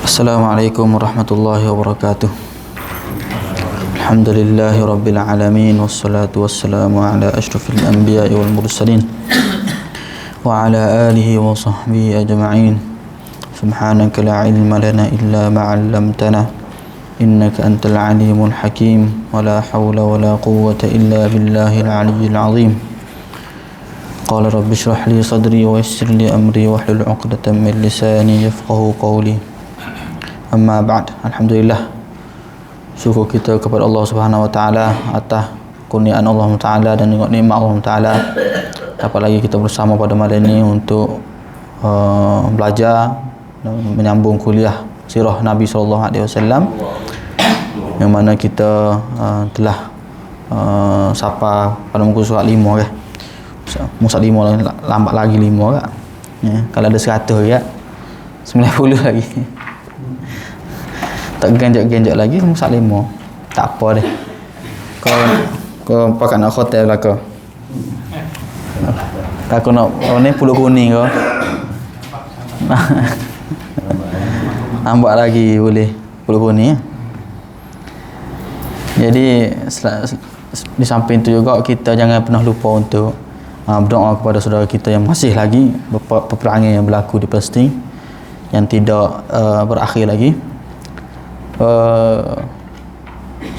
Assalamualaikum warahmatullahi wabarakatuh. Alhamdulillahi rabbil alamin, wassalatu wassalamu ala asyrafil anbiya'i wal mursalin wa ala alihi wa sahbihi ajma'in. Subhanaka la ilma lana illa ma 'allamtana innaka antal alimul hakim. Wa la hawla wa la quwwata illa billahil aliyyil azim. Qala rabbi shrah li sadri wa yassir li amri wahlul 'uqdatam min lisani yafqahu qawli. Amma ba'd. Alhamdulillah, syukur kita kepada Allah Subhanahu wa taala atas kurniaan Allah taala dan nikmat Allah taala. Dapat lagi kita bersama pada malam ini untuk belajar dan menyambung kuliah sirah Nabi sallallahu alaihi wasallam, yang mana kita telah sapa pada muka surat 5 kan. Muka 5 lambat lagi 5 kan. Ya, kalau ada 100 ya 90 lagi. Tak genjak-genjak lagi muka 5. Tak apa deh. Kau pakai nak hotel lah kau. Aku nak ni pulut kuning kau. Nampak lagi boleh pulut kuning. Jadi di samping itu juga kita jangan pernah lupa untuk berdoa kepada saudara kita yang masih lagi peperangan yang berlaku di Palestin yang tidak berakhir lagi.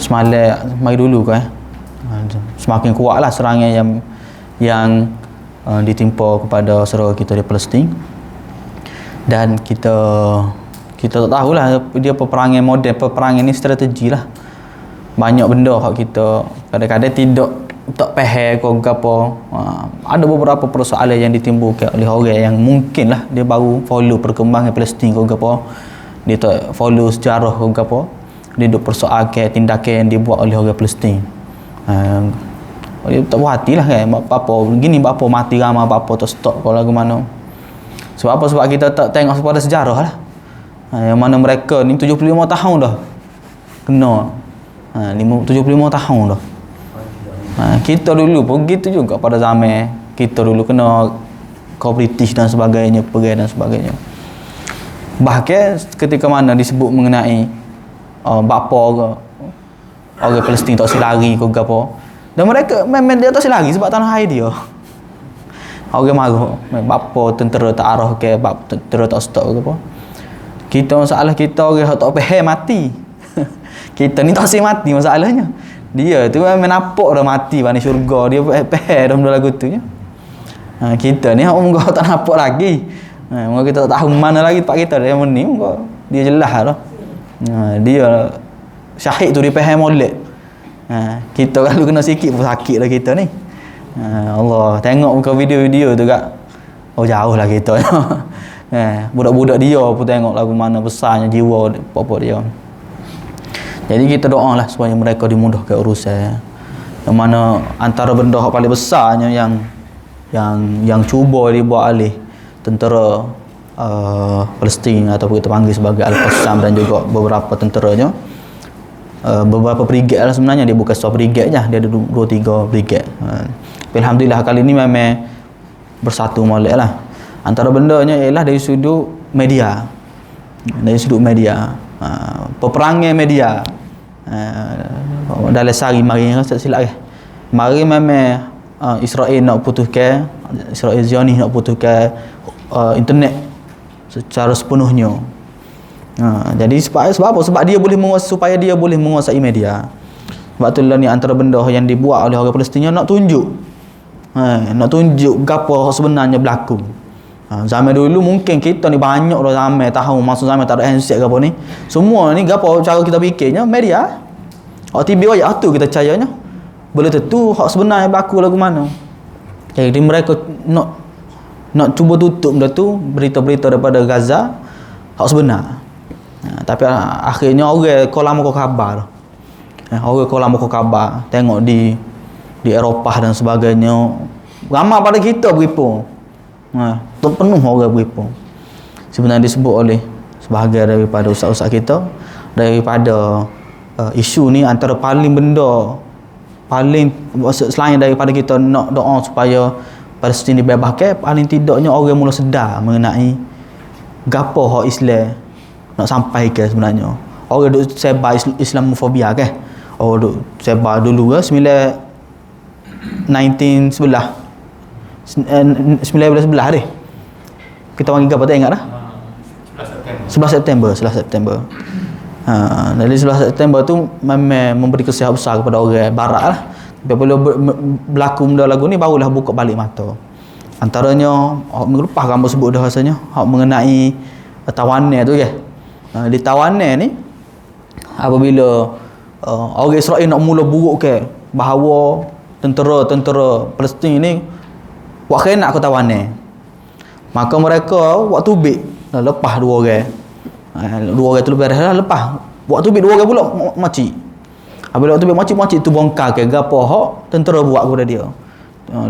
Semalam mari dulu kan, semakin kuatlah serangan yang ditimpa kepada saudara kita di Palestin, dan kita tak tahulah dia peperangan moden, peperangan ni strategi lah. Banyak benda hak kita kadang-kadang tak faham ke apa. Ada beberapa persoalan yang ditimbulkan oleh orang yang mungkin lah dia baru follow perkembangan Palestin ke apa, dia tak follow sejarah ke apa, dia duk persoalkan tindakan yang dibuat oleh orang Palestin. Dia tak puas hati lah kan, apa begini, apa mati ramai, apa tak stop kalau lagu mana. Sebab apa? Sebab kita tak tengok pada sejarah lah. Yang mana mereka ni 75 tahun dah kena, 75 tahun dah. Kita dulu pun gitu juga pada zaman kita dulu kena kau British dan sebagainya, perang dan sebagainya. Bahkan ketika mana disebut mengenai bapa orang Palestin tak silari ke apa, dan mereka memang dia tak silari sebab tanah air dia. Orang marah bapa tentera tak arah ke, bab tentera tak stop ke apa. Kita masalah kita orang tak faham mati. Kita ni tak si mati masalahnya. Dia tu memang nampak dah mati pada syurga, dia faham dalam lagu tu ya. Kita ni orang tak nampak lagi. Mungkin kita tak tahu mana lagi tempat kita dia ni, dia jelas lah. Dia syahid tu dia faham molek. Kita kalau kena sikit pun sakit lah kita ni. Allah, tengok muka video-video tu kat jauh lah kita. Budak-budak dia pun tengok lagu mana besarnya jiwa apa dia. Jadi kita doa lah supaya mereka dimudahkan urusan. Yang mana antara benda yang paling besarnya yang cuba dibuat oleh tentera Palestin ataupun kita panggil sebagai Al-Qassam dan juga beberapa tenteranya, beberapa brigade lah sebenarnya, dia bukan satu brigade je, dia ada 2-3 brigade. Alhamdulillah kali ni memang bersatu molek lah. Antara bendanya ialah dari sudut media, peperangan media. Dalam sehari mari tak silap ke, mari memang Israel nak putuskan, Israel Zionis nak putuskan internet secara sepenuhnya. Jadi sebab apa? Sebab dia boleh menguasai, supaya dia boleh menguasai media. Sebab itulah ni antara benda yang dibuat oleh orang Palestin nak tunjuk gapo sebenarnya berlaku. Zaman dulu mungkin kita ni banyak dah zaman tahu, masa zaman tak ada handset ke apa ni. Semua ni gapo cara kita fikirnya media. TV wajah tu kita percayanya. Boleh tentu hak sebenarnya berlaku lagu mana. Jadi mereka nak cuba tutup benda tu, berita-berita daripada Gaza hak sebenar. Tapi akhirnya orang kolam muka khabar. Orang kolam muka khabar tengok di Eropah dan sebagainya, ramai pada kita beripung. Penuh orang beripung. Sebenarnya disebut oleh sebahagian daripada ustaz-ustaz kita, daripada isu ni antara paling selain daripada kita nak doa supaya Palestin dibebaskan, paling tidaknya orang mula sedar mengenai gapo hak Islam nak sampai ke sebenarnya. Orang duk sebar Islamofobia ke. Orang duk sebar dulu ke 1911 deh. Kita panggil apa tak ingat dah? 11 September. Dari 11 September tu memang memberi kesan besar kepada orang barat lah. Bila berlaku benda lagu ni barulah buka balik mata. Antaranya minggu lepas kamu sebut dah rasanya mengenai tawanan tu ke. Di tawanan ni apabila orang Israel nak mula buruk ke bahawa tentera Palestin ni buat khianat ke tawanan, maka mereka buat tubik lepas dua orang tu lebih dah lepas buat tubik dua orang pula macik. Apabila buat tubik macik tu bongkar ke gapo hak tentera buat kepada dia.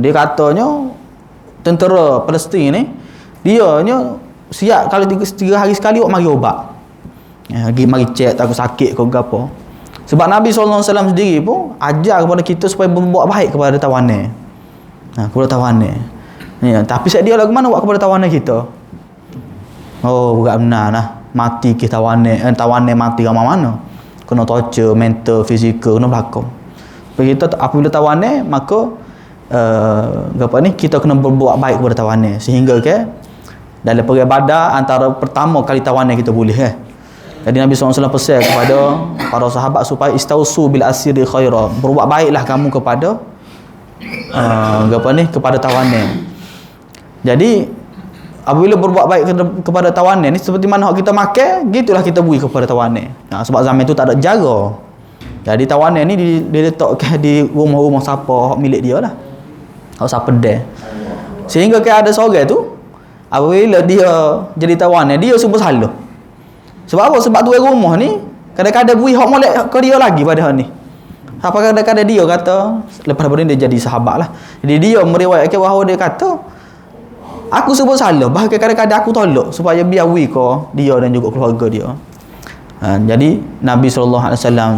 Dia katanya tentera Palestin ni dia nya siap kalau 3 hari sekali buat mari obat. Mari cek takut sakit ke gapo. Sebab Nabi SAW sendiri pun ajar kepada kita supaya berbuat baik kepada tawanan. Kepada tawanan. Tapi set dia lagu mana buat kepada tawanan kita? Oh, bukan benar lah. Mati ke tawanan mati ke mana? Kena torture, mental, fizikal, kena berlaku. Kita apabila tawanan, maka kita kena berbuat baik kepada tawanan. Sehingga ke dalam perang Badar antara pertama kali tawanan kita boleh Jadi Nabi SAW pesan kepada para sahabat supaya istausu bil asiri khaira. Berbuat baiklah kamu kepada kepada tawanan. Jadi apabila berbuat baik kepada tawanan ni seperti mana kita makan, gitulah kita beri kepada tawanan. Sebab zaman tu tak ada jaga. Jadi tawanan ni diletakkan di rumah-rumah siapa milik dia lah. Siapa dia. Sehingga kan ada seorang tu apabila dia jadi tawanan, dia semua salah. Sebab apa? Sebab tu rumah ni kadang-kadang bui hak molek ke dia lagi pada ni. Apa kadang-kadang dia kata lepas daripada dia jadi sahabat lah. Jadi dia meriwayatkan bahawa dia kata aku sebut salah, bahkan kadang-kadang aku tolak supaya biar bui ke dia dan juga keluarga dia. Jadi Nabi SAW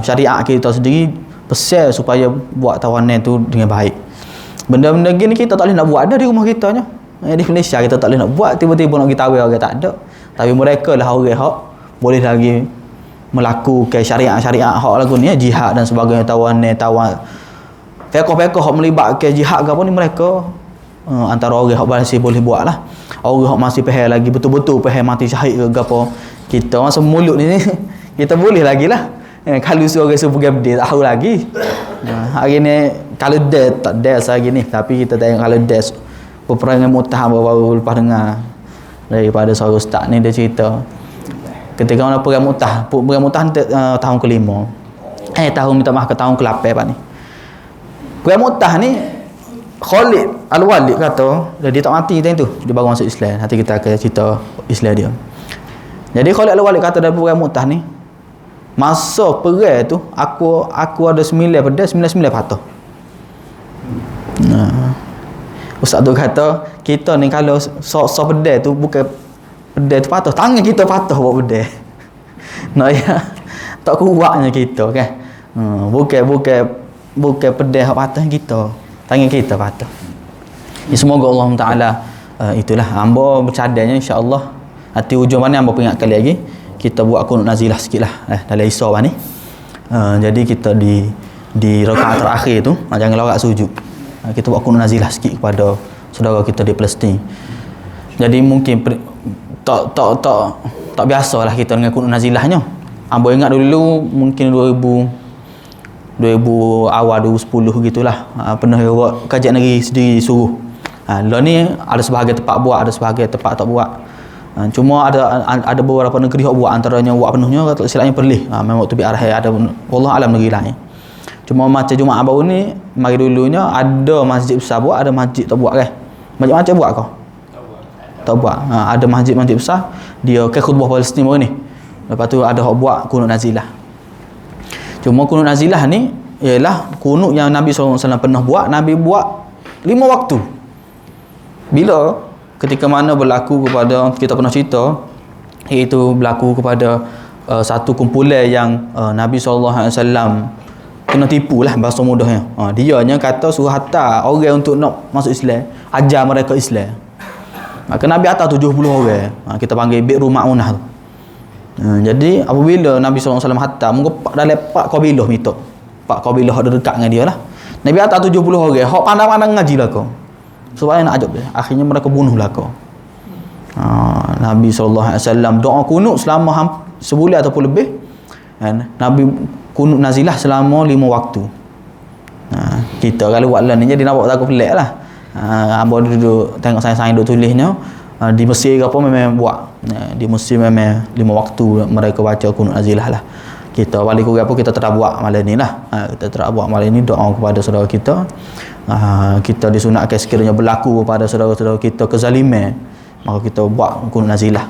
syariat kita sendiri pesan supaya buat tawanan tu dengan baik. Benda-benda gini kita tak boleh nak buat ada di rumah kita nya. Di Malaysia kita tak boleh nak buat, tiba-tiba nak kita awal orang tak ada. Tapi mereka lah orang hak boleh lagi melakukan syariat-syariat hak lagu ni jihad dan sebagainya, tawan fiqh-fiqh hak melibatkan jihad ke apa ni mereka antara orang hak masih boleh buat lah. Orang hak masih faham lagi betul-betul faham mati syahid ke apa, kita masa mulut ni kita boleh lagi lah. Kalau seorang suruh pergi tak tahu lagi. Hari ni kalau dia tak des lagi ni, tapi kita tengok kalau des peperangan Mu'tah baru lepas dengar daripada seorang ustaz ni, dia cerita ketika mana perang Mu'tah tahun ke-5 tahun ke-8 pak ni. Perang Mu'tah ni Khalid Al-Walid kata dia tak mati time tu, dia baru masuk Islam. Nanti kita akan cerita Islam dia. Jadi Khalid Al-Walid kata dalam perang Mu'tah ni, masa perang tu aku ada 9 pedas 99 patah. Ustaz tu kata kita ni kalau sok pedas tu bukan pedas tu patah, tangan kita patah buat pedas. Ya tak kuatnya kita kan. Bukan pedas hak patah kita, tangan kita patah. Semoga Allah Taala itulah hamba bercadangnya insya-Allah. Hati hujung mana hamba ingat kali lagi kita buat kunut nazilah sikitlah dalam Isra ni. Jadi kita di rakaat terakhir tu jangan lorak sujud. Kita buat kunut nazilah sikit kepada saudara kita di Palestin. Jadi mungkin tak biasalah kita dengan kunut nazilahnya. Hamba ingat dulu mungkin 2000 awal 2010 gitulah pernah buat kajian negeri sendiri suruh. Lah ni ada sebahagian tempat buat, ada sebahagian tempat tak buat. Cuma ada beberapa negeri hok buat, antaranya buat penuhnya kata silapnya Perlis. Memang waktu biar ada wallah alam negeri lain. Cuma macam Jumaat baru ni mari dulunya ada masjid besar buat, ada masjid tak buat kan. Masjid macam buat kau? Tak buat. Ada masjid-masjid besar dia ke khutbah Palestin baru ni. Lepas tu ada hok buat kunut nazilah. Cuma kunut nazilah ni ialah kunut yang Nabi SAW pernah buat. Nabi buat 5 waktu. Bila ketika mana berlaku kepada, kita pernah cerita, iaitu berlaku kepada satu kumpulan yang Nabi SAW kena tipu lah bahasa mudahnya. Dia nya kata suruh hantar orang untuk nak masuk Islam, ajar mereka Islam. Maka Nabi hantar 70 orang. Kita panggil Bi'ru Ma'unah tu. Jadi apabila Nabi SAW hantar dalam 4 kabilah minta 4 kabilah ada dekat dengan dia lah, Nabi hantar 70 orang hak pandang-pandang ngaji lah kau supaya nak ajak dia, akhirnya mereka bunuh lah kau. Nabi SAW doa kunut selama sebulan ataupun lebih, kan? Nabi kunut nazilah selama 5 waktu. Kita kalau buat lah ni jadi nampak takut pelik lah. Abang duduk tengok saya duduk tulisnya, di Mesir ke apa memang buat, di Mesir memang 5 waktu mereka baca kunut nazilah lah. Kita balik kurang apa kita telah buat malam ni lah. Kita telah buat malam ni doa kepada saudara kita. Kita disunatkan sekiranya berlaku kepada saudara-saudara kita kezaliman, maka kita buat kunut nazilah.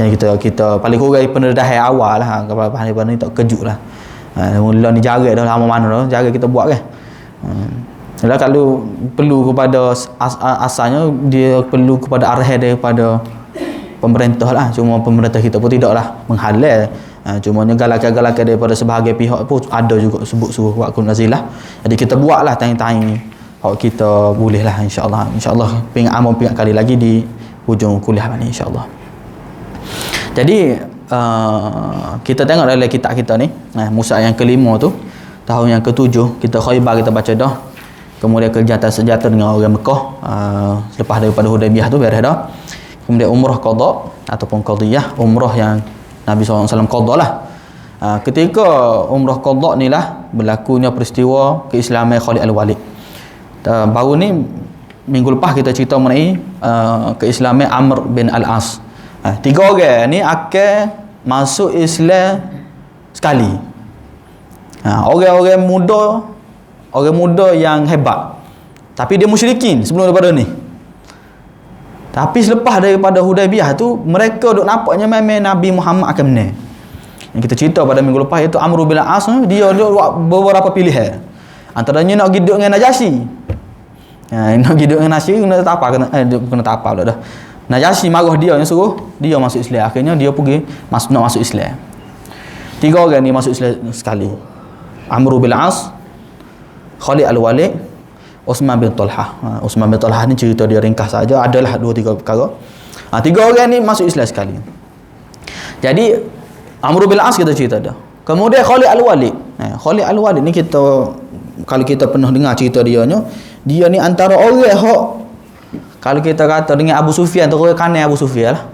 Jadi kita paling kurang pendedahan awal lah, kalau lepas ni tak kejut lah. Mula ni jaga dah lama mana dah jaga kita buat kan. Jadi kalau perlu kepada asalnya dia perlu kepada arahan daripada pemerintah lah. Cuma pemerintah kita pun tidaklah menghalal. Cuma galakan-galakan daripada sebahagian pihak pun ada juga sebut suruh buat kunut nazilah. Jadi kita buatlah tanya-tanya hak kita boleh lah insya-Allah. Insya-Allah pingat kali lagi di hujung kuliah ni insya-Allah. Jadi kita tengok dalam kitab kita ni, Musa yang kelima tu, tahun yang ke-7 kita Khaybar kita baca dah. Kemudian kerjaan senjata dengan orang Mekah selepas daripada Hudaybiyah tu beres dah. Kemudian umrah qada ataupun qadiyah, umrah yang Nabi SAW qada lah. Ketika umrah qada ni lah berlakunya peristiwa keislaman Khalid Al-Walid. Baru ni minggu lepas kita cerita mengenai keislaman Amr bin Al-As. 3 orang ni akan masuk Islam sekali. Orang-orang muda yang hebat, tapi dia musyrikin sebelum daripada ni. Tapi selepas daripada Hudaybiyah tu mereka duk nampaknya memang Nabi Muhammad akan menang. Yang kita cerita pada minggu lepas itu Amr bin Al-As, dia buat beberapa pilihan. Antaranya nak hidup dengan Najasyi. Nak hidup dengan Najasyi kena tapa pula dah. Najasyi marah dia yang suruh dia masuk Islam. Akhirnya dia pergi nak masuk Islam. 3 orang ni masuk Islam sekali. Amr bin Al-As, Khalid Al-Walid, Uthman bin Talhah. Uthman bin Talhah ni cerita dia ringkas saja, adalah 2-3 perkara. 3 orang ni masuk Islam sekali. Jadi Amr bin Al-As kita cerita dah. Kemudian Khalid Al-Walid. Khalid Al-Walid ni kalau kita pernah dengar cerita dia ni antara orang hak, kalau kita kata dengan Abu Sufyan tu, orang kanan Abu Sufyan lah.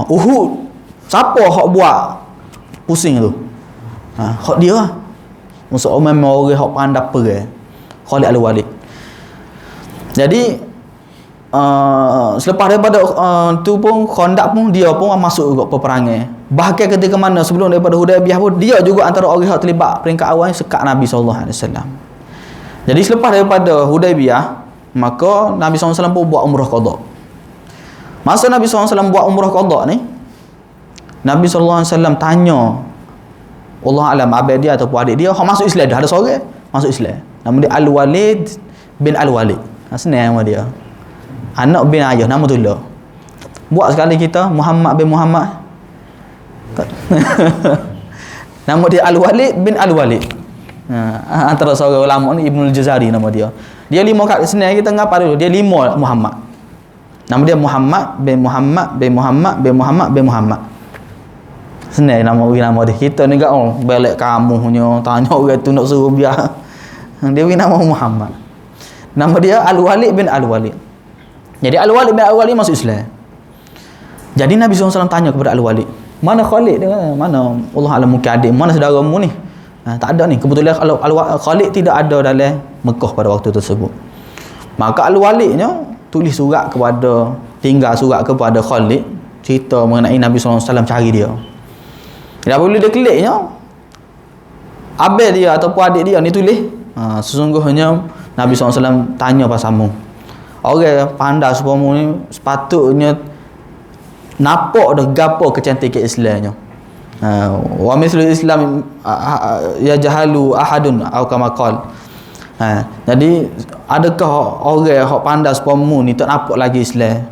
Uhud siapa hak buat pusing tu? Hak dia lah. Maksud memang orang hak pandai perang, Khalid Al-Walid. Jadi selepas daripada tu pun Khandaq pun dia pun masuk juga peperangan. Bahkan ketika mana sebelum daripada Hudaybiyah pun dia juga antara orang yang terlibat peringkat awal sekat Nabi SAW. Jadi selepas daripada Hudaybiyah, maka Nabi SAW pun buat umrah qada. Masa Nabi SAW buat umrah qada ni, Nabi SAW tanya, Allah alam abad dia ataupun adik dia masuk Islam dah, ada seorang masuk Islam. Nama dia Al-Walid bin Al-Walid. Senang nama dia. Anak bin ayah, nama tu lah. Buat sekali kita Muhammad bin Muhammad. Nama dia Al-Walid bin Al-Walid. Antara seorang ulama ni Ibnul Jazari nama dia. Dia 5 kali senang kita ngapa dulu. Dia 5 Muhammad. Nama dia Muhammad bin Muhammad bin Muhammad bin Muhammad bin Muhammad. Senang nama dia. Kita ni gak belak kamu punya tanya orang tu nak suruh biar. Dia nama Muhammad. Nama dia Al-Walid bin Al-Walid. Jadi Al-Walid bin Al-Walid masuk Islam. Jadi Nabi SAW tanya kepada Al-Walid, mana Khalid dia? Mana Allah alam mungkin adik, mana saudaramu ni? Tak ada ni. Kebetulan Khalid tidak ada dalam Mekah pada waktu tersebut. Maka Al-Walidnya tulis surat tinggal surat kepada Khalid, cerita mengenai Nabi SAW cari dia. Dan apabila dia kliknya, abang dia ataupun adik dia ni tulis, sesungguhnya Nabi SAW tanya pasamu. Orang pandai sepamu ni sepatutnya nampak dah gapo kecantikan Islamnya. Wa mislu Islam ya jahalu ahadun atau kama qal. Jadi adakah orang hak pandai sepamu ni tak nampak lagi Islam?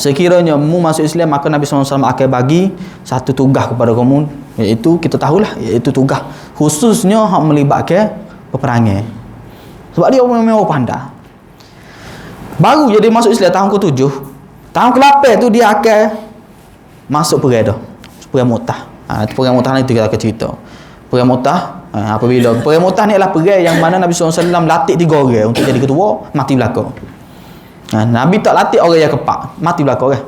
Sekiranya mu masuk Islam, maka Nabi SAW akan bagi satu tugas kepada kamu, iaitu kita tahulah, iaitu tugas khususnya hak melibatkan peperangan. Sebab dia memang pandai. Baru jadi masuk Islam tahun ke-7. Tahun ke-8 tu dia akan masuk perang dah. perang Mu'tah. Itu perang Mu'tah ni kita akan cerita. Perang Mu'tah, apabila perang Mu'tah ni adalah perang yang mana Nabi SAW latih 3 orang untuk jadi ketua, mati belakang. Nabi tak latih orang yang kepak, mati belakang kan.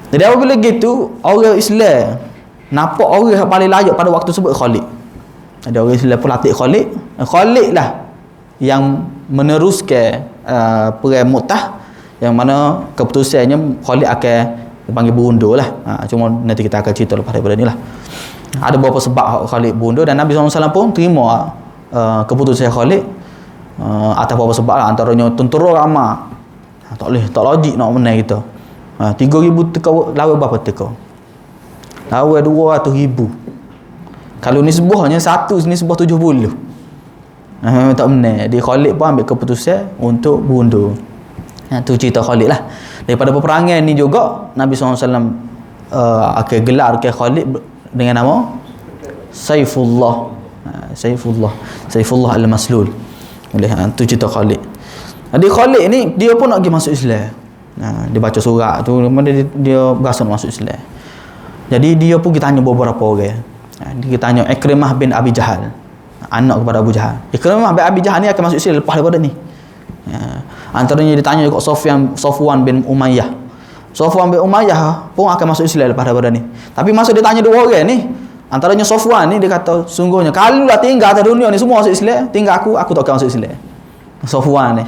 Jadi apabila gitu, orang Islam nampak orang yang paling layak pada waktu tersebut Khalid. Ada orang Islam pun latih Khalid. Khalid lah yang meneruskan perang Mu'tah, yang mana keputusannya Khalid akan dipanggil berundur lah. Cuma nanti kita akan cerita lepas daripada ni lah. Ada beberapa sebab Khalid berundur, dan Nabi SAW pun terima keputusan Khalid atas beberapa sebab lah. Antaranya tentera ramai, tak logik nak menang kita. 3,000 teka lawan berapa teka? Lawan 200,000. Kalau nisbahnya 1 nisbah 70. Tak menang. Dia Khalid pun ambil keputusan untuk berundur. Tu cerita Khalid lah. Daripada peperangan ni juga Nabi SAW akan gelar ke Khalid dengan nama Saifullah. Saifullah al-Maslul. Boleh. Tu cerita Khalid. Jadi Khalid ni dia pun nak pergi masuk Islam. Dia baca surat tu, dia berasa nak masuk Islam. Jadi dia pun kita tanya beberapa orang. Dia tanya Ikrimah bin Abi Jahal, anak kepada Abu Jahal. Ikrimah bin Abi Jahal ni akan masuk Islam lepas daripada ni. Antaranya ditanya juga Safwan bin Umayyah. Safwan bin Umayyah pun akan masuk Islam lepas daripada ni. Tapi masa dia tanya 2 orang ni, antaranya Safwan ni dia kata, sungguhnya kalau lah tinggal atas dunia ni semua masuk Islam, tinggal aku tak akan masuk Islam. Safwan ni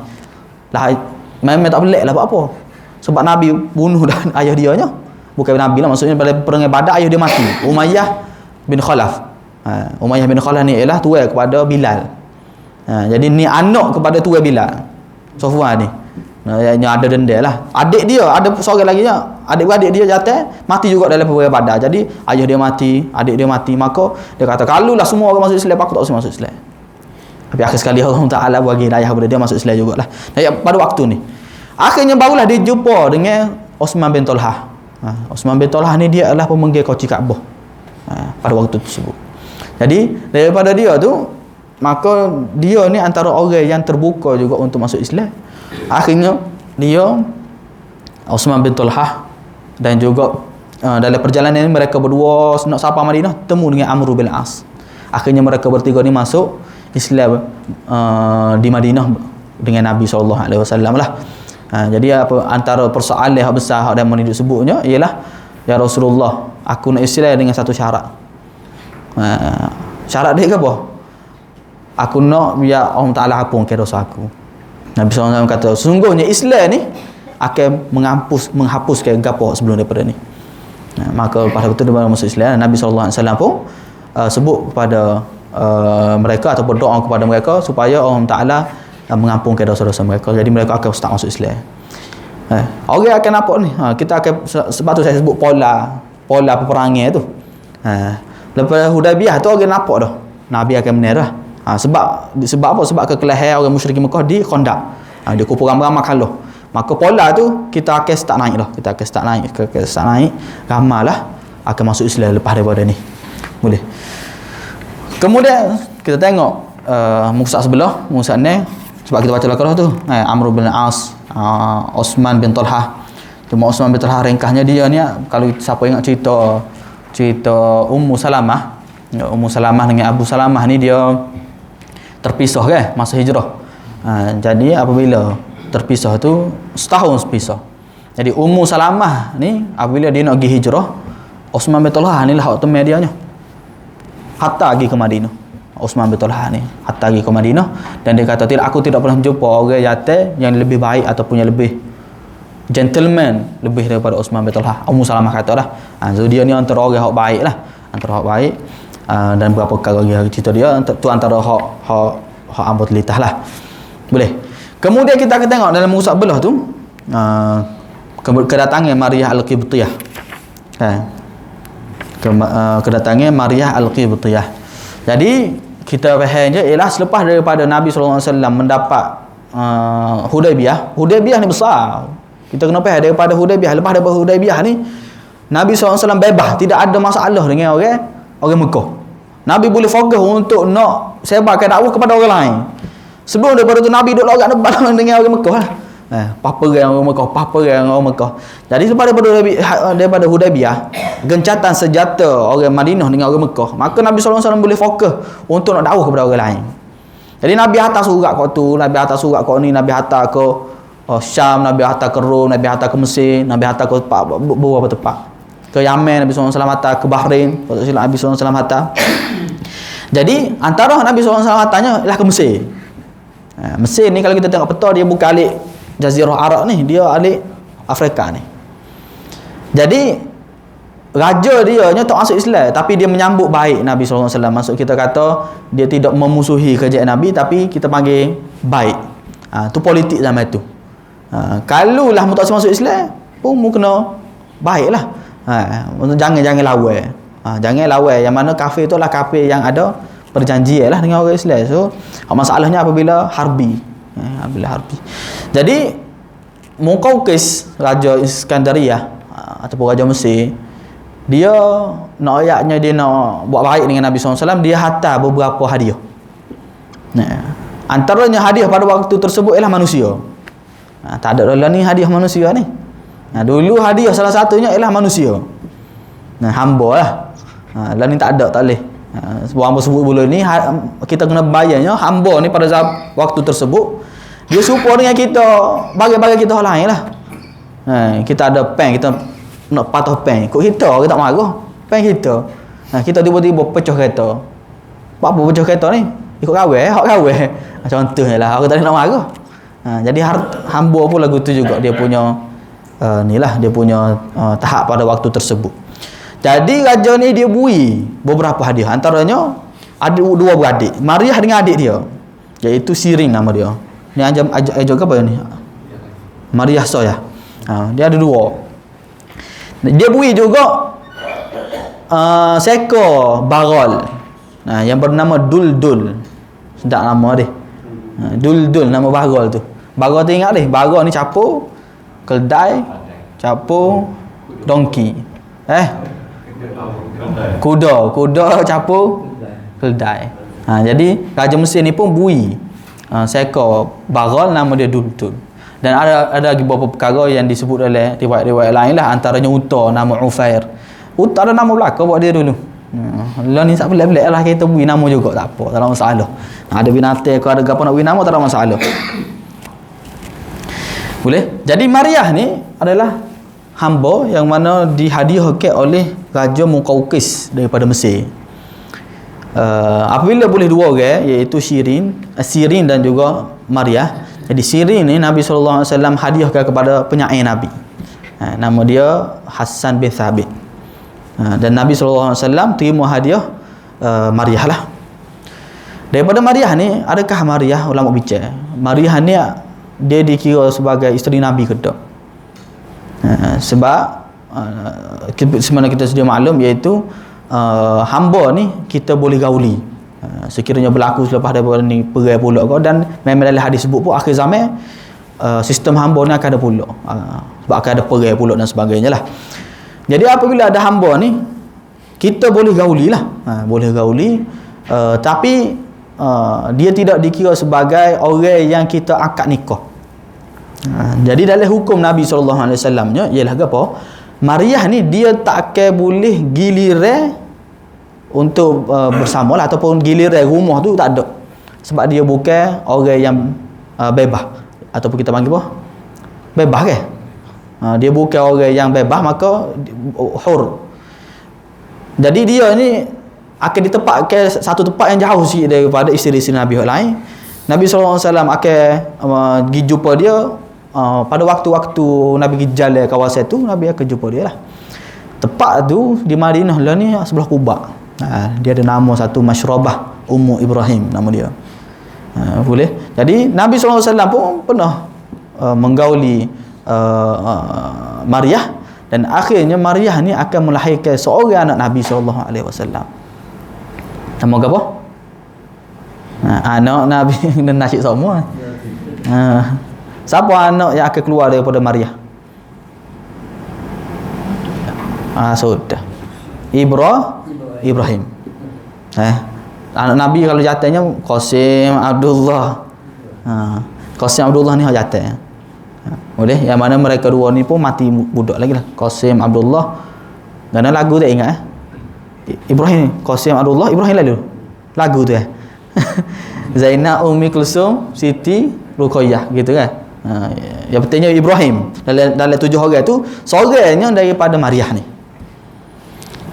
lah memang tak pelik lah apa. Sebab Nabi bunuh dah ayah dia nya. Bukan Nabi lah, maksudnya pada perang Badar ayah dia mati. Umayyah bin Khalaf. Umayyah bin Khalaf ni ialah tuan kepada Bilal. Jadi ni anak kepada tuan Bilal, Safwan ni. Yang ada dendam lah. Adik dia, ada seorang lagi nya, adik-adik dia jatuh mati juga dalam perang Badar. Jadi ayah dia mati, adik dia mati, maka dia kata kalau lah semua orang masuk Islam, aku tak usah masuk Islam. Tapi akhir sekali Allah Ta'ala bagi ayah kepada dia masuk Islam jugalah. Pada waktu ni akhirnya barulah dia jumpa dengan Osman bin Talhah. Osman bin Talhah ni dia adalah pemenggil kunci Kaabah pada waktu tersebut. Jadi daripada dia tu, maka dia ni antara orang yang terbuka juga untuk masuk Islam. Akhirnya dia, Osman bin Talhah, dan juga dalam perjalanan ini mereka berdua nak sampai Madinah, temu dengan Amr bin As. Akhirnya mereka bertiga ni masuk Islam di Madinah dengan Nabi SAW lah. Jadi apa antara persoalan yang besar yang menunjuk sebutnya ialah, ya Rasulullah, aku nak Islam dengan satu syarat. Syarat dia ke apa? Aku nak biar Allah Ta'ala ampunkan dosa aku. Nabi SAW kata, sungguhnya Islam ni akan menghapuskan gapo sebelum daripada ni. Maka pada waktu dia masuk Islam, Nabi SAW pun sebut kepada mereka ataupun doa kepada mereka supaya Allah Ta'ala mengampunkan dosa-dosa mereka. Jadi mereka akan start masuk Islam. Orang akan nampak ni, kita akan, sebab tu saya sebut pola peperangan tu. Lepas Hudaybiyah tu orang nampak dah Nabi akan menyerah. Sebab apa? Sebab kekelahian orang musyrik Mekah di Khandaq. Dia kumpul ramai-ramai kalah. Maka pola tu kita akan start naik dah. Kita akan start naik. Ramailah akan masuk Islam lepas daripada ni. Boleh. Kemudian kita tengok musa sebelah, musa ni sebab kita baca Al-Qur'an tu, Amr bin As, Osman bin Talhah. Cuma Osman bin Talhah ringkasnya dia ni, kalau siapa ingat cerita Ummu Salamah, Ummu Salamah dengan Abu Salamah ni dia terpisah kan masa hijrah. Jadi apabila terpisah tu setahun pisah. Jadi Ummu Salamah ni apabila dia nak pergi hijrah, Osman bin Talhah ni lah hak temui dia nya. Hatta pergi ke Madinah. Osman bin Talhah ni hatta pergi ke Madinah, dan dia kata, aku tidak pernah jumpa orang jantan yang lebih baik ataupun yang lebih gentleman lebih daripada Osman bin Talhah. Ummu Salamah kata lah. So dia ni antara orang hak baik lah, antara hak baik. Dan beberapa kali cerita dia tu antara hak ambut litah lah. Boleh. Kemudian kita akan tengok dalam musa belah tu kedatangan Maryah Al-Qibtiyah. Kedatangan Maryah Al-Qibtiyah. Jadi kita faham je ialah selepas daripada Nabi SAW mendapat Hudaybiyah. Hudaybiyah ni besar. Kita kena faham daripada Hudaybiyah. Lepas daripada Hudaybiyah ni Nabi SAW bebas, tidak ada masalah dengan orang Mekah. Nabi boleh fokus untuk nak sebarkan dakwah kepada orang lain. Sebelum daripada tu Nabi duduk logat dengan orang Mekah lah. Papa orang Mekah, papa orang Mekah. Jadi selepas daripada Hudaibiyah, gencatan senjata orang Madinah dengan orang Mekah, maka Nabi SAW boleh fokus untuk nak dakwah kepada orang lain. Jadi Nabi hantar surat kat tu, Nabi hantar surat kat ni, Nabi hantar ke Syam, Nabi hantar ke Rom, Nabi hantar ke Mesir, Nabi hantar ke beberapa tempat. Ke Yaman Nabi SAW hantar, ke Bahrain Nabi SAW hantar. Jadi antara Nabi SAW hantarnya ialah ke Mesir. Mesir ni kalau kita tengok peta, dia bukan alik Jazirah Arab ni, dia alik Afrika ni. Jadi raja dia tak masuk Islam, tapi dia menyambut baik Nabi SAW. Maksud kita kata dia tidak memusuhi kerajaan Nabi, tapi kita panggil baik. Tu politik zaman tu. Kalau lah mu tak masuk Islam pun mu kena baiklah. Jangan lawan. Jangan lawan. Yang mana kafir tu lah kafir yang ada perjanjian lah dengan orang Islam. So masalahnya apabila harbi. Apabila harbi. Jadi Muqawqis, Raja Iskandariyah ataupun Raja Mesir, dia nak ayatnya, dia nak buat baik dengan Nabi SAW, dia hantar beberapa hadiah. Antaranya hadiah pada waktu tersebut ialah manusia. Tak ada lah ni hadiah manusia ni. Dulu hadiah salah satunya ialah manusia. Hamba lah. Lah ni tak ada, tak boleh. Sebab hamba sebut bulan ni, kita kena bayarnya. Hamba ni pada waktu tersebut, dia serupa dengan kita, bagi-bagi kita orang lain lah. Kita ada pen, kita nak patah pen. Kok kita tak marah. Pen kita. Kita tiba-tiba pecah kereta. Apa pecah kereta ni? Ikut kawai, hak kawai. Contohnya lah, orang tadi nak marah. Jadi hamba pun lagu tu juga, dia punya ni lah, dia punya tahap pada waktu tersebut. Jadi raja ni dia beri beberapa hadiah. Antaranya ada dua beradik, Mariah dengan adik dia, iaitu Sirin nama dia. Ni ajar apa ni? Mariah Soya. Dia ada dua. Dia beri juga seekor barol. Yang bernama Duldul. Sedap nama dia. Duldul nama barol tu. Barol tu ingat deh, barol ni capur keldai, capur donkey. Kuda capur keldai. Jadi Raja Mesir ni pun bui seekor barol nama dia Duldul. Dan ada lagi beberapa perkara yang disebut oleh riwayat-riwayat lain lah, antaranya unta nama Ufair. Unta ada nama belakang buat dia dulu. Lah ni tak pelik-pelik lah, kita bui nama juga, tak apa, tak ada masalah. Ada binatang ke ada apa nak bui nama, tak ada masalah. Boleh. Jadi Mariah ni adalah hamba yang mana dihadiahkan oleh Raja Muqawqis daripada Mesir. Apabila boleh dua orang, iaitu Sirin dan juga Mariah. Jadi Sirin ni Nabi SAW hadiahkan kepada penyair Nabi. Nama dia Hassan bin Thabit. Dan Nabi SAW terima hadiah Mariah lah. Daripada Mariah ni, adakah Mariah, ulama bincang, Mariah ni dia dikira sebagai isteri Nabi ke tak? Sebab sebenarnya kita sedia maklum, iaitu hamba ni kita boleh gauli sekiranya berlaku selepas daripada ni perai pula kau. Dan memang dalam hadis sebut pun akhir zaman sistem hamba ni akan ada pula, sebab akan ada perai pula dan sebagainya lah. Jadi apabila ada hamba ni, kita boleh gauli lah, boleh gauli, tapi dia tidak dikira sebagai orang yang kita akad nikah. Jadi dalam hukum Nabi SAW nya ialah apa? Mariah ni dia tak akan boleh giliran untuk bersama lah, ataupun giliran rumah tu tak ada. Sebab dia bukan orang yang bebas, ataupun kita panggil apa? Bebas ke? Dia bukan orang yang bebas, maka hur. Jadi dia ni akan ditempatkan satu tempat yang jauh sikit daripada isteri-isteri Nabi yang lain. Nabi SAW akan pergi jumpa dia pada waktu-waktu Nabi pergi jalan kawasan tu, Nabi akan jumpa dia lah. Tempat tu di Madinah lah ni, sebelah Quba. Dia ada nama satu Masyrabah Ummu Ibrahim nama dia. Boleh. Jadi Nabi SAW pun pernah menggauli Mariah, dan akhirnya Mariah ni akan melahirkan seorang anak Nabi SAW. Nama apa? Anak Nabi dan nasyid semua. Siapa anak yang akan keluar daripada Mariah? Sudah. Ibrahim. Anak Nabi kalau jatuhnya Qasim Abdullah. Qasim Abdullah ni jatuh. Boleh, yang mana mereka dua ni pun mati budak lagi lah. Qasim Abdullah. Kerana lagu tak ingat Ibrahim, Qasim Abdullah, Ibrahim lalu. Lagu tu Zainab, Ummi Kulsum, Siti Ruqayyah gitu kan. Yang pentingnya Ibrahim. Dalam 7 orang tu, seorangnya daripada Maryam ni.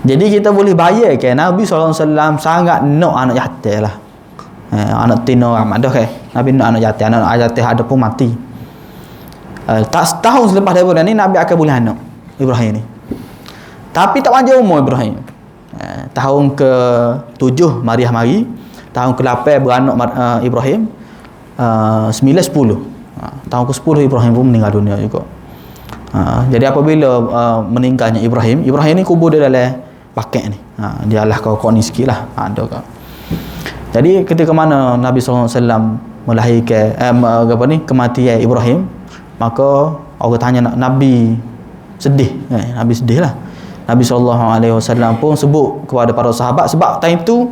Jadi kita boleh bayangkan Nabi SAW sangat nak anak yatim lah. Anak tino amat dah kan. Nabi nak anak yatim ada pun mati. Tak setahun selepas daripada ni Nabi akan boleh anak Ibrahim ni. Tapi tak panjang umur Ibrahim. Tahun ke-7 Maryam mari, tahun ke-8 beranak Ibrahim, 9 10. Tahun ke-10 Ibrahim pun meninggal dunia juga. Jadi apabila meninggalnya Ibrahim ni kubur dia dalam paket ni. Dia lah kau ni sikit lah. Ada kau. Jadi ketika mana Nabi SAW melahirkan kematian Ibrahim, maka orang tanya Nabi sedih. Nabi sedih lah. Nabi SAW pun sebut kepada para sahabat, sebab time tu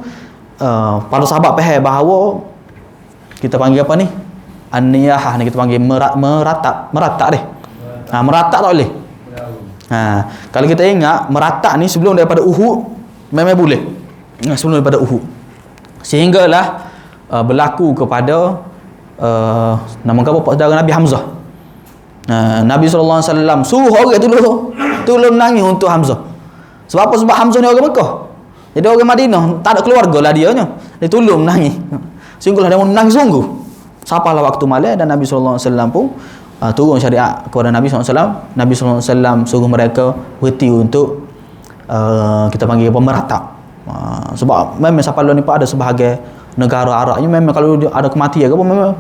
para sahabat faham bahawa kita panggil apa ni? An-niyahah ni kita panggil meratak deh. Meratak tak boleh. Kalau kita ingat meratak ni sebelum daripada Uhud memang boleh. Sebelum daripada Uhud. Sehinggalah berlaku kepada nama apa saudara Nabi Hamzah. Nabi SAW suruh orang tolong nangis untuk Hamzah. Sebab apa? Sebab Hamzah ni orang Mekah. Jadi orang Madinah tak ada keluarga lah dia tolong nangis. Sehinggalah dia menangis sungguh. Sampailah waktu malam dan Nabi SAW pun turun syariat kepada Nabi SAW. Nabi SAW suruh mereka berhenti untuk kita panggil pemeratap. Sebab memang sampai ni pun ada sebahagian negara Arab ni memang kalau dia ada kematian ke apa memang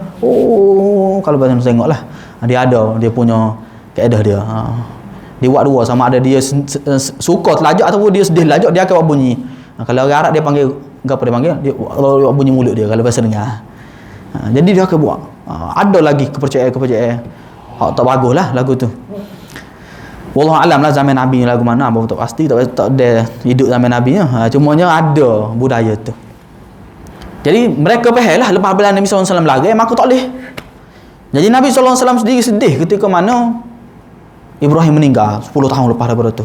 kalau bahasa tengok lah dia ada dia punya kaedah dia. Dia buat dua, sama ada dia suka telajak ataupun dia sedih telajak, dia akan buat bunyi. Kalau orang Arab dia panggil apa dia panggil, dia buat bunyi mulut dia kalau bahasa dengar. Jadi dia akan buat. Ada lagi kepercayaan tak bagus lah lagu tu. Wallahu alam lah zaman Nabi lagu mana apa tak pasti, tak ada hidup zaman Nabi nya. Cumanya ada budaya tu. Jadi mereka faham lah lepas bila Nabi SAW lari maka tak boleh. Jadi Nabi SAW sendiri sedih ketika mana Ibrahim meninggal 10 tahun lepas daripada tu,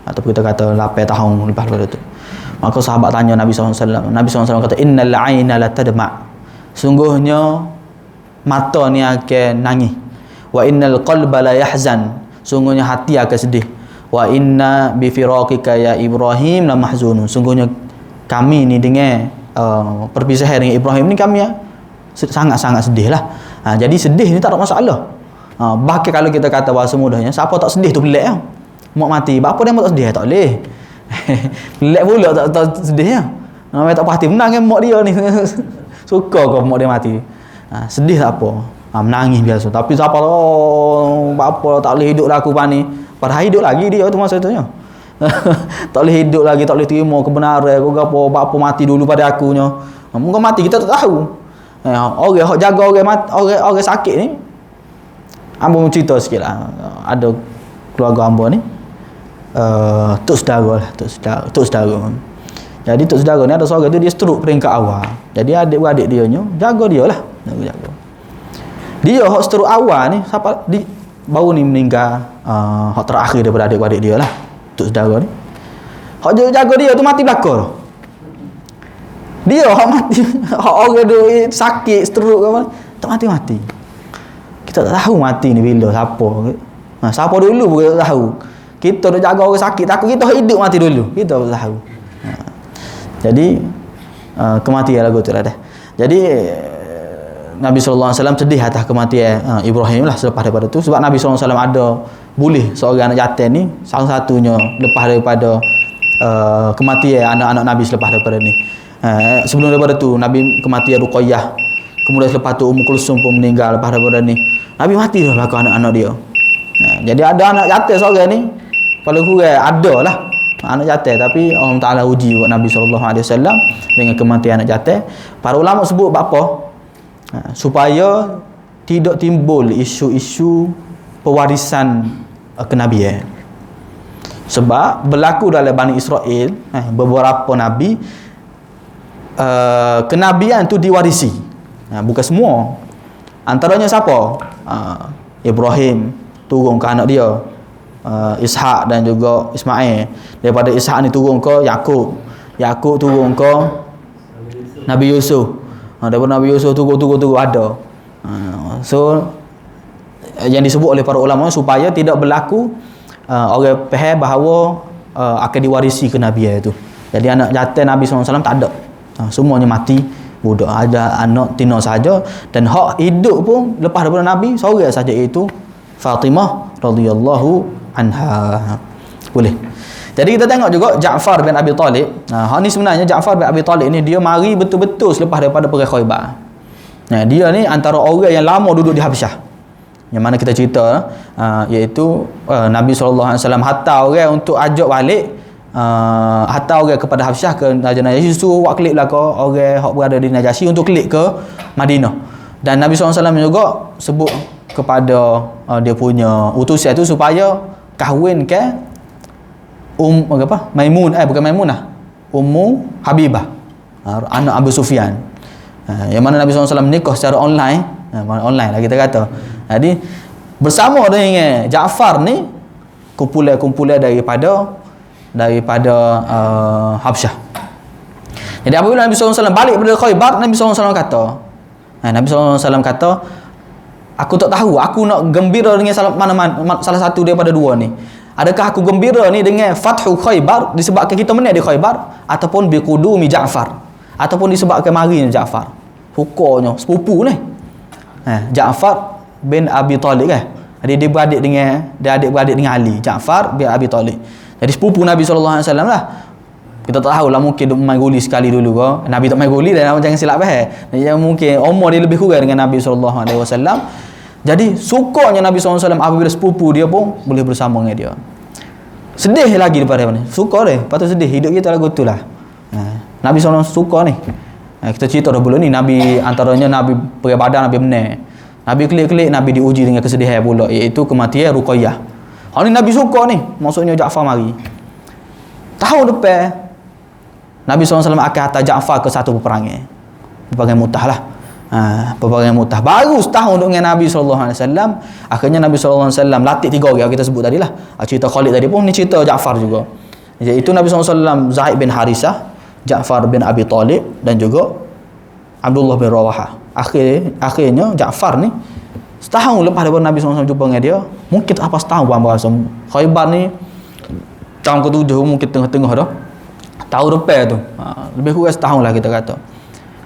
ataupun kita kata 8 tahun lepas daripada tu. Maka sahabat tanya Nabi SAW. Nabi SAW kata innal aina la tadma', sungguhnya mata ni akan nangis. Wa innal qalba la yahzan, sungguhnya hati akan sedih. Wa inna bi firaqika ya Ibrahim la mahzunun, sungguhnya kami ni dengan perpisahan dengan Ibrahim ni kami sangat-sangat sedih lah. Jadi sedih ni tak ada masalah. Bahkan kalau kita kata bahasa mudahnya, siapa tak sedih tu pelik lah. Mak mati, apa dia mak tak sedih? Tak boleh. Pelik pula tak sedih lah. Tak pasti menang kan mak dia ni. Suka kau mak dia mati. Sedih tak apa. Menangis biasa. Tapi siapa apa tak boleh hidup lah aku pani. Padahal hidup lagi dia tu masa tu nya. Tak boleh hidup lagi, tak boleh terima kebenaran kau apa mati dulu pada akunya. Mungkin mati kita tak tahu. Orang hok jaga orang sakit ni. Ambo cerita sikit lah. Ada keluarga ambo ni tok saudara lah, tok saudara. Jadi tok saudara ni ada seorang tu dia stroke peringkat awal. Jadi adik-beradik dia nya jaga dia lah, jaga. Dia hok stroke awal ni siapa baru ni meninggal hok terakhir daripada adik-beradik dia lah. Tok saudara ni. Hok jaga dia tu mati belakang. Dia hok mati, hok orang tu sakit stroke apa tak mati-mati. Kita tak tahu mati ni bila, siapa dulu pun kita tak tahu. Kita dah jaga orang sakit, takut kita hidup mati dulu, kita tak tahu. Jadi kematian lagu tu lah dah. Jadi Nabi SAW sedih atas kematian Ibrahim lah selepas daripada tu. Sebab Nabi SAW ada boleh seorang anak yatim ni, salah satunya lepas daripada kematian anak-anak Nabi selepas daripada ni. Sebelum daripada tu Nabi kematian Ruqayyah, kemudian selepas tu Ummu Kulsum pun meninggal lepas daripada ni. Nabi mati dah belakang anak-anak dia. Jadi ada anak yatim seorang ni, paling kurang ada lah anak yatim, tapi Allah Ta'ala uji buat Nabi SAW dengan kematian anak yatim. Para ulama sebut apa? Supaya tidak timbul isu-isu pewarisan kenabian. Sebab berlaku dalam Bani Israel beberapa nabi kenabian tu diwarisi. Bukan semua. Antaranya siapa? Ibrahim turun ke anak dia Ishak dan juga Ismail. Daripada Ishak ni turun ke Yakub. Yakub turun ke Nabi Yusuf. Daripada Nabi Yusuf turun ada. So yang disebut oleh para ulama supaya tidak berlaku orang faham bahawa akan diwarisi kenabian itu. Jadi anak jantan Nabi SAW tak ada. Semuanya mati. Budak ada anak tina saja, dan hak hidup pun lepas daripada Nabi seorang saja, iaitu Fatimah radhiyallahu anha. Boleh. Jadi kita tengok juga Ja'far bin Abi Talib. Hak ni sebenarnya Ja'far bin Abi Talib ni dia mari betul-betul selepas daripada perang Khaibar. Dia ni antara orang yang lama duduk di Habsyah. Yang mana kita cerita iaitu Nabi SAW hantar orang untuk ajak balik, hantar orang kepada Habsyah ke Najasyi, suruh buat klik belakang orang hak berada di Najasyi untuk klik ke Madinah. Dan Nabi SAW juga sebut kepada dia punya utusan itu supaya kahwinkan bukan Maimunah, Ummu Habibah, anak Abu Sufyan. Yang mana Nabi SAW menikah secara online, online lah kita kata. Jadi bersama dengan Ja'far ni kumpulan daripada Habsyah. Jadi apabila Nabi SAW balik pada Khaibar, Nabi SAW kata, Nabi SAW kata, aku tak tahu, aku nak gembira dengan salah satu daripada dua ni. Adakah aku gembira ni dengan Fathu Khaibar disebabkan kita menang di Khaibar, ataupun biqudumi Ja'far, ataupun disebabkan marinya Ja'far. Sukanya sepupu ni, Ja'far bin Abi Talib kan. Jadi dia adik-beradik dengan Ali, Ja'far bin Abi Talib. Jadi sepupu Nabi SAW lah. Kita tak tahulah, mungkin dia main guli sekali dulu ke. Nabi tak main guli, dan jangan silap faham. Yang mungkin umur dia lebih kurang dengan Nabi SAW. Jadi sukanya Nabi SAW apabila sepupu dia pun boleh bersama dengan dia. Sedih lagi daripada mana? Suka dia, patut sedih. Hidup kita lagu tu lah. Nabi SAW suka ni. Kita cerita dah dulu ni, Nabi antaranya Nabi pergi Badar, Nabi menang. Nabi klik-klik, Nabi diuji dengan kesedihan pula, iaitu kematian Ruqayyah. Hal ni Nabi suka ni, maksudnya Ja'far mari. Tahun depan Nabi SAW akan hantar Ja'far ke satu peperangan Mu'tah lah. Peperangan Mu'tah. Baru setahun dengan Nabi SAW, akhirnya Nabi SAW latih 3 orang kita sebut tadi lah. Cerita Khalid tadi pun ni cerita Ja'far juga. Iaitu Nabi SAW Zaid bin Harisah, Ja'far bin Abi Talib, dan juga Abdullah bin Rawahah. Akhirnya Ja'far ni setahun lepas daripada Nabi SAW jumpa dengan dia, mungkin tak apa setahun bahasa Khaibar ni tahun ke-7, mungkin tengah-tengah dah tahun depan tu, lebih kurang setahun lah kita kata.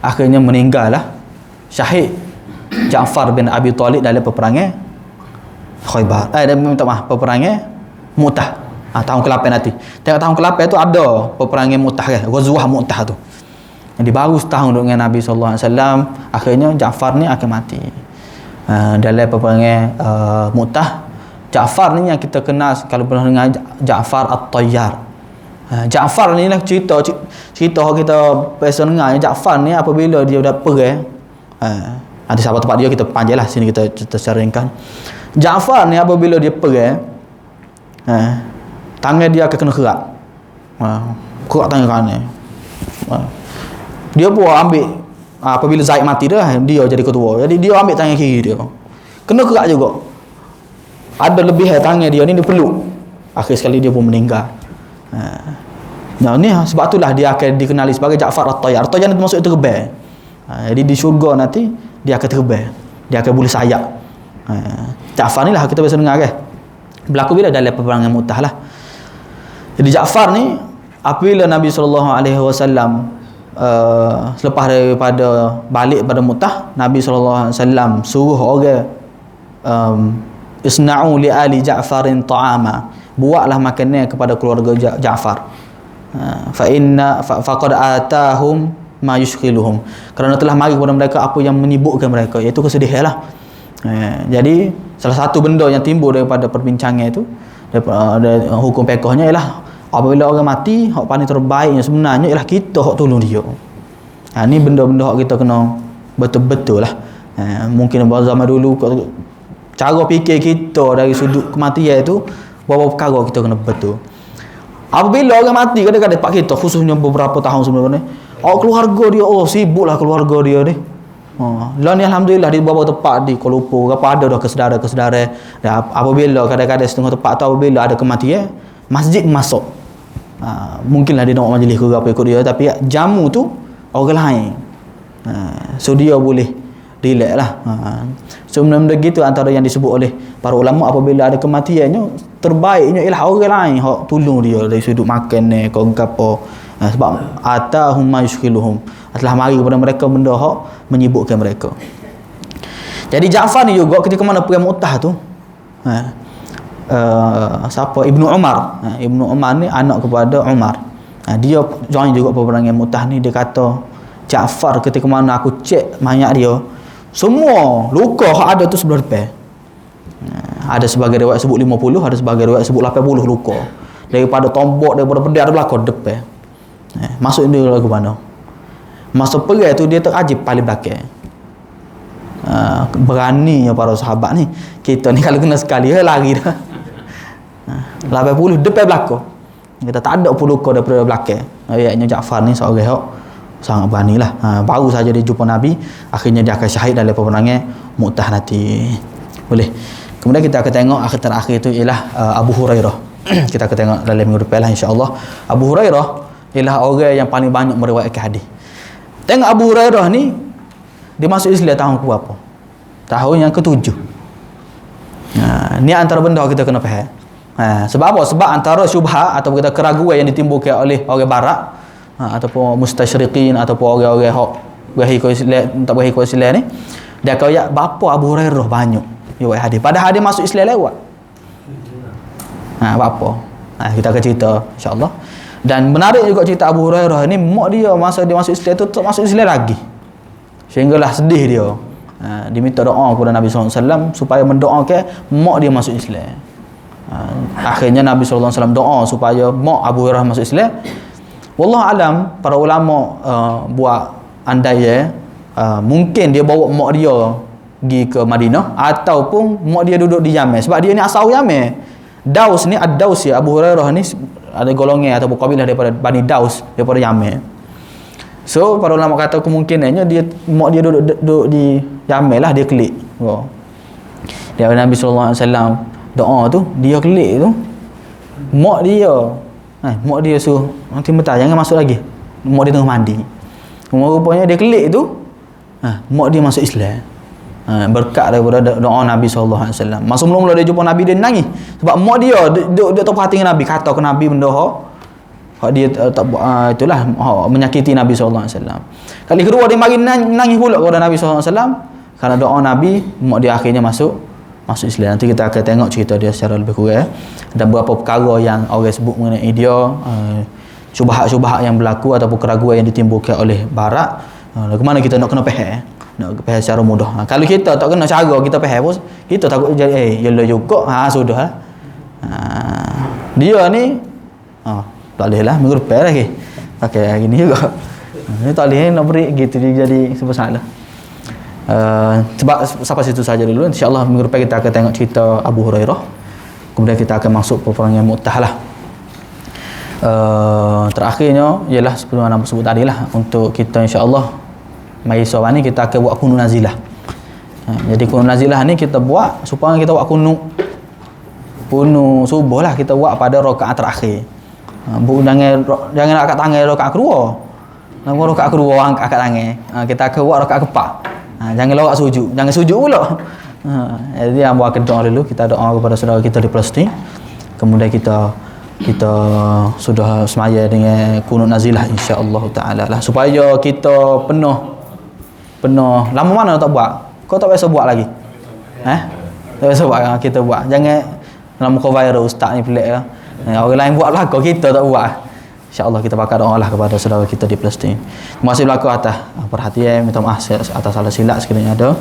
Akhirnya meninggal lah, syahid Ja'far bin Abi Talib dalam peperangan Khaibar, peperangan Mu'tah. Tahun ke-8 nanti. Tengok tahun ke-8 tu ada peperangan Mu'tah kan, Ghazwah Mu'tah tu. Jadi baru setahun dengan Nabi SAW, akhirnya Ja'far ni akan mati. Dalam peperangan Mu'tah, Ja'far ni yang kita kenal kalau pernah dengar Ja'far At-Tayyar. Ja'far ni lah cerita kita biasa dengar. Ja'far ni apabila dia dah pergi, nanti sahabat tempat dia kita panjang lah, sini kita sharingkan. Ja'far ni apabila dia pergi, tangan dia akan kena kerak. Kerak tangan kanan. Dia pun ambil, apabila Zaid mati dah, dia jadi ketua. Jadi dia ambil tangan kiri dia, kena kerak juga. Ada lebih tangan dia ni, dia peluk. Akhir sekali dia pun meninggal. Nah ni sebab itulah dia akan dikenali sebagai Ja'far At-Tayyar. At-Tayyar ni termasuk terbang. Jadi di syurga nanti dia akan terbang, dia akan boleh sayap. Ja'far ni lah kita biasa dengar kan, berlaku bila dalam peperangan Mu'tah lah. Jadi Ja'far ni apabila Nabi SAW selepas daripada balik pada Mu'tah, Nabi SAW suruh orang isna'u li ali Ja'farin ta'ama, buatlah makanan kepada keluarga Ja'far. Faqad atahum ma yushghiluhum, kerana telah mari kepada mereka apa yang menyibukkan mereka, iaitu kesedihan lah. Jadi salah satu benda yang timbul daripada perbincangan itu, daripada hukum fiqhnya ialah apabila orang mati, hak paling terbaiknya sebenarnya ialah kita hak tolong dia. Ni benda-benda hak kita kena betul-betul lah. Mungkin pada zaman dulu cara fikir kita dari sudut kematian itu, beberapa perkara kita kena betul. Apabila orang mati, kadang-kadang pak kita, khususnya beberapa tahun sebelum ni, keluarga dia, sibuklah keluarga dia ni. Lah ni alhamdulillah di beberapa tempat di Kuala Lumpur apa ada dah kesedara-kesedara. Dan apabila kadang-kadang setengah tempat tu apabila ada kematian, masjid masuk. Mungkinlah dia nak majlis ke apa ikut dia, tapi jamu tu orang lain. So dia boleh relax lah. So benda-benda gitu antara yang disebut oleh para ulama apabila ada kematiannya, terbaiknya ialah orang lain hok tolong dia dari sudut makan ni kau apa. Sebab atahum ma yushkiluhum, telah mari kepada mereka benda hok menyibukkan mereka. Jadi Ja'far ni juga ketika mana perang Mu'tah tu, siapa Ibnu Umar, Ibnu Umar ni anak kepada Umar, dia join juga peperangan Mu'tah ni. Dia kata Ja'far ketika mana aku cek mayat dia, semua luka hak ada tu sebelah depan. Ada sebagai riwayat sebut 50, ada sebagai riwayat sebut 80 luka. Daripada tombak, daripada pedang ada belakang depan. Masuk dia lagu mana? Masa perang tu dia terajib paling belakang. Beraninya para sahabat ni. Kita ni kalau kena sekali lari dah. 80 depan belakang. Kita tak ada pun luka daripada belakang. Ayatnya Ja'far ni seorang yang sangat beranilah. Baru saja dia jumpa Nabi, akhirnya dia akan syahid dalam peperangan Mu'tah nanti. Boleh. Kemudian kita akan tengok akhir terakhir itu ialah Abu Hurairah. Kita akan tengok dalam minggu depan lah insya-Allah. Abu Hurairah ialah orang yang paling banyak meriwayatkan hadis. Tengok Abu Hurairah ni, dia masuk Islam tahun ke berapa? Tahun yang ke-7. Ni antara benda kita kena faham. Sebab apa? Sebab antara syubhat atau kita keraguan yang ditimbulkan oleh orang barat, ataupun mustasyriqin ataupun orang-orang hak berikut Islam, tak berikut Islam ni, dia kata bapa Abu Hurairah banyak riwayat hadis. Padahal dia masuk Islam lewat. Apa? Kita akan cerita insya-Allah. Dan menarik juga cerita Abu Hurairah ni, mak dia masa dia masuk Islam tu tak masuk Islam lagi. Sehinggalah sedih dia. Dia minta doa kepada Nabi sallallahu alaihi wasallam supaya mendoakan mak dia masuk Islam. Akhirnya Nabi sallallahu alaihi wasallam doa supaya mak Abu Hurairah masuk Islam. Wallahu alam, para ulama buat andai mungkin dia bawa mak dia pergi ke Madinah ataupun mak dia duduk di Yaman, sebab dia ni asal Yaman. Daus ni Ad-Daus ya, Abu Hurairah ni ada golongan ataupun kabilah daripada Bani Daus, daripada Yaman. So para ulama kata kemungkinannya dia mak dia duduk di Yaman lah, dia kelik. Dia Nabi sallallahu alaihi wasallam doa tu, dia kelik tu mak dia suruh nanti mentah jangan masuk lagi. Mak dia tengah mandi. Rupanya dia kelik tu mak dia masuk Islam. Berkat daripada doa Nabi sallallahu alaihi wasallam. Masa mula-mula dia jumpa Nabi, dia nangis sebab mak dia tak perhati dengan Nabi, kata ke Nabi benda hak dia tak itulah menyakiti Nabi sallallahu alaihi wasallam. Kali kedua dia mari nangis pula kepada Nabi sallallahu alaihi wasallam kerana doa Nabi, mak dia akhirnya masuk Islam. Nanti kita akan tengok cerita dia secara lebih kurang dan beberapa perkara yang orang sebut mengenai dia, syubhat-syubhat yang berlaku ataupun keraguan yang ditimbulkan oleh barat. Ke mana kita nak kena faham, nak faham secara mudah. Kalau kita tak kena cara kita faham pun, kita takut jadi yalah juga sudah dia ni tak boleh lah minggu depan lagi pakai gini juga. Ni tak boleh nak break gitu, dia jadi sebab salah. Sebab sampai situ saja dulu. InsyaAllah minggu depan kita akan tengok cerita Abu Hurairah, kemudian kita akan masuk peperangan Mu'tah lah. Terakhirnya ialah seperti mana sebut tadi lah, untuk kita insyaAllah mari sore ni kita akan buat kunut nazilah. Jadi kunut nazilah ni kita buat supaya kita buat kunut subuh lah, kita buat pada rakaat terakhir. Jangan angkat tangan rakaat kedua. Nama rakaat kedua angkat tangan. Kita akan buat rakaat keempat. Jangan lawak sujud. Jangan sujud pula. Jadi yang buat doa dulu, kita doa kepada saudara kita di Palestin. Kemudian kita sudah semaya dengan kunut nazilah insya-Allah taala lah, supaya kita penuh lama mana tak buat. Kau tak biasa buat lagi. Tak biasa buat, kita buat. Jangan dalam muka viral ustaz ni pelik lah. Orang lain buat lah, kita tak buat. InsyaAllah kita bakal doa lah kepada saudara kita di Palestin. Terima kasih berlaku atas perhatian, minta maaf atas salah silap sekiranya ada.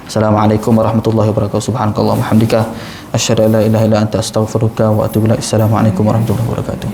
Assalamualaikum warahmatullahi wabarakatuh. Subhanakallah wa hamdika asyhadu an la ilaha illa anta astaghfiruka wa atubu ilaik. Assalamualaikum warahmatullahi wabarakatuh.